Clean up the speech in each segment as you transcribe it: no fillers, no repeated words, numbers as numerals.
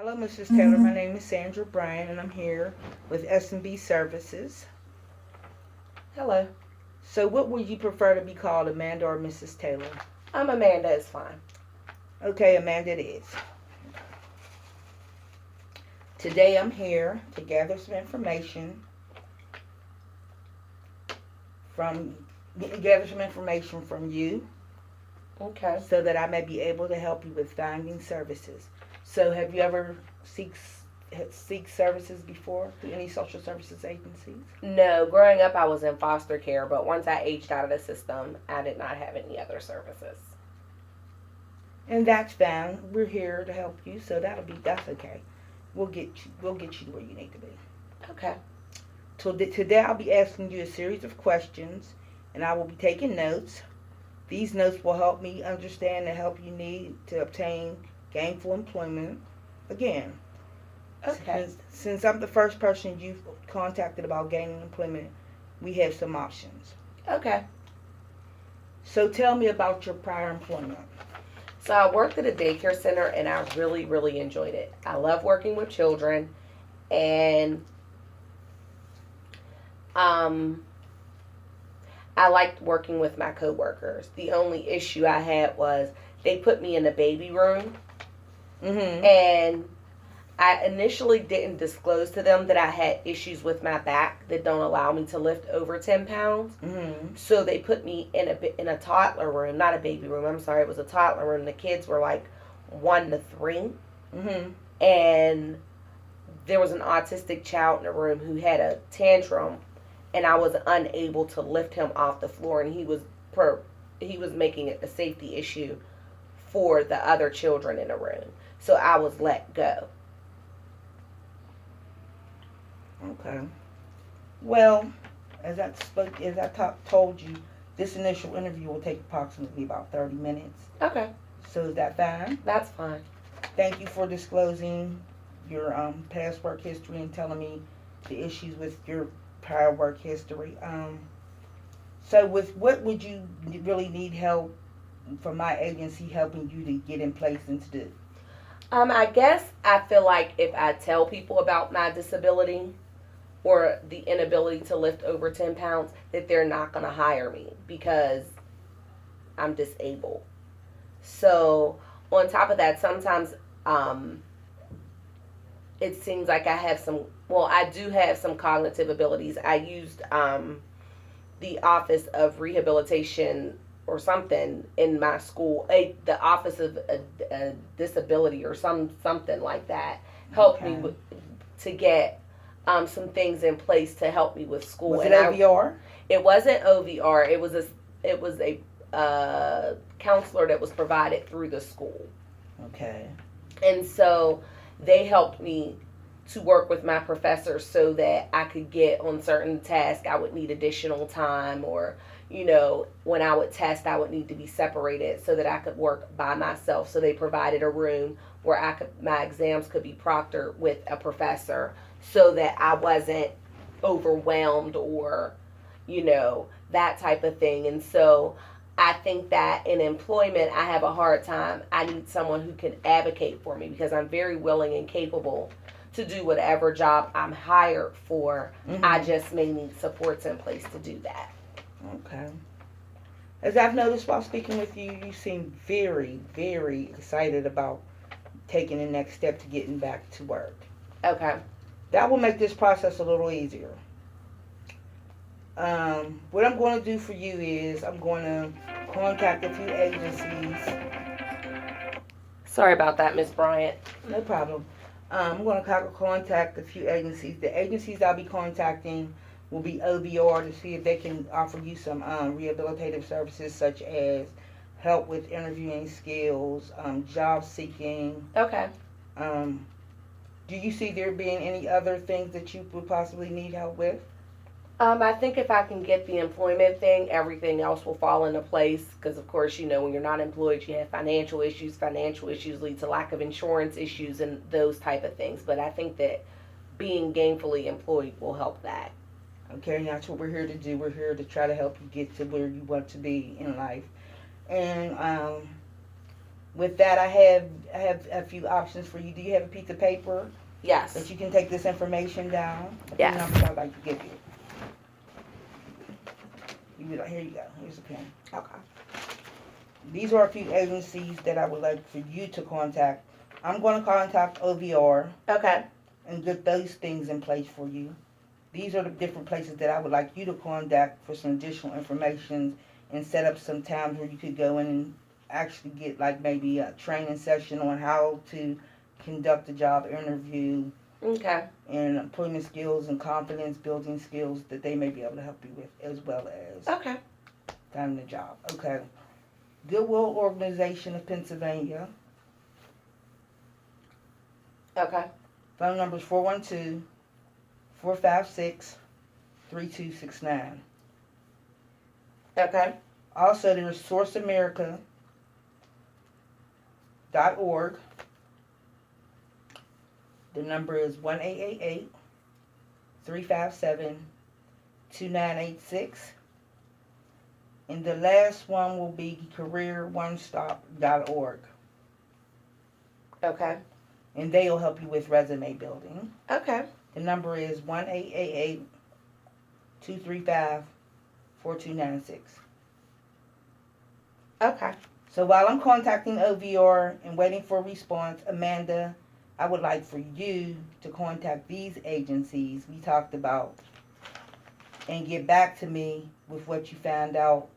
Hello, Mrs. Taylor. My name is Sandra Bryan, and I'm here with S&B Services. Hello. So, what would you prefer to be called, Amanda or Mrs. Taylor? I'm Amanda. It's fine. Okay, Amanda it is. Today, I'm here to gather some information from you, Okay. so that I may be able to help you with finding services. So, have you ever seek services before through any social services agencies? No, growing up I was in foster care, but once I aged out of the system, I did not have any other services. And that's fine. We're here to help you, so that's okay. We'll get you to where you need to be. Okay. So today I'll be asking you a series of questions, and I will be taking notes. These notes will help me understand the help you need to obtain gainful employment. Again, Okay. since I'm the first person you've contacted about gaining employment, we have some options. Okay. So tell me about your prior employment. So I worked at a daycare center and I really, really enjoyed it. I love working with children and um I liked working with my coworkers. The only issue I had was they put me in the baby room Mm-hmm. and I initially didn't disclose to them that I had issues with my back that don't allow me to lift over 10 pounds. Mm-hmm. So they put me in a toddler room, not a baby room. I'm sorry, it was a toddler room. The kids were like 1 to 3, Mm-hmm. and there was an autistic child in the room who had a tantrum, and I was unable to lift him off the floor, and he was making it a safety issue for the other children in the room. So I was let go. Okay. Well, told you, this initial interview will take approximately about 30 minutes. Okay, So is that fine? that's fine. Thank you for disclosing your past work history and telling me the issues with your prior work history. So with what would you really need help from my agency helping you to get in place and to do? I guess I feel like if I tell people about my disability or the inability to lift over 10 pounds, that they're not going to hire me because I'm disabled. So, on top of that, sometimes it seems like I do have some cognitive abilities. I used the Office of Rehabilitation or something in my school, the Office of a Disability or something like that, helped me Okay. to get some things in place to help me with school. Was it OVR? It wasn't OVR. It was a counselor that was provided through the school, Okay. and so they helped me to work with my professors so that I could get on certain tasks. I would need additional time, or when I would test, I would need to be separated so that I could work by myself. So they provided a room where my exams could be proctored with a professor so that I wasn't overwhelmed or, that type of thing. And so I think that in employment, I have a hard time. I need someone who can advocate for me because I'm very willing and capable to do whatever job I'm hired for. Mm-hmm. I just may need supports in place to do that. Okay. As I've noticed while speaking with you, you seem very, very excited about taking the next step to getting back to work. Okay. That will make this process a little easier. What I'm going to do for you is I'm going to contact a few agencies. Sorry about that, Miss Bryant. No problem. I'm going to contact a few agencies. The agencies I'll be contacting will be OVR to see if they can offer you some rehabilitative services such as help with interviewing skills, job seeking. Okay. Do you see there being any other things that you would possibly need help with? I think if I can get the employment thing, everything else will fall into place. Because, of course, when you're not employed, you have financial issues. Financial issues lead to lack of insurance issues and those type of things. But I think that being gainfully employed will help that. Okay, that's what we're here to do. We're here to try to help you get to where you want to be in life. And With that, I have a few options for you. Do you have a piece of paper Yes. that you can take this information down? A few Yes. numbers I'd like to give you. Here you go. Here's a pen. Okay. These are a few agencies that I would like for you to contact. I'm going to contact OVR Okay. and get those things in place for you. These are the different places that I would like you to contact for some additional information and set up some times where you could go in and actually get like maybe a training session on how to conduct a job interview Okay. and employment skills and confidence building skills that they may be able to help you with, as well as Okay. finding a job. Okay. Goodwill Organization of Pennsylvania. Okay. Phone number is 412-456-3269. Okay. Also, there's SourceAmerica.org. The number is 1-888-357-2986. And the last one will be CareerOneStop.org. Okay. And they'll help you with resume building. Okay. The number is 1-888-235-4296. Okay. So while I'm contacting OVR and waiting for a response, Amanda, I would like for you to contact these agencies we talked about and get back to me with what you found out.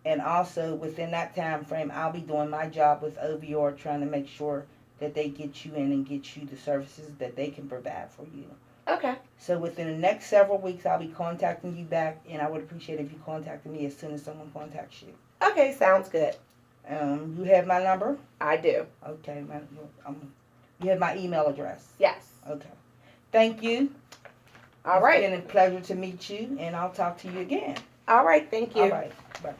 And also within that time frame, I'll be doing my job with OVR, trying to make sure that they get you in and get you the services that they can provide for you. Okay. So within the next several weeks, I'll be contacting you back, and I would appreciate if you contacted me as soon as someone contacts you. Okay, sounds good. You have my number? I do. Okay. You have my email address? Yes. Okay. Thank you. All right. It's been a pleasure to meet you, and I'll talk to you again. All right. Thank you. All right. Bye.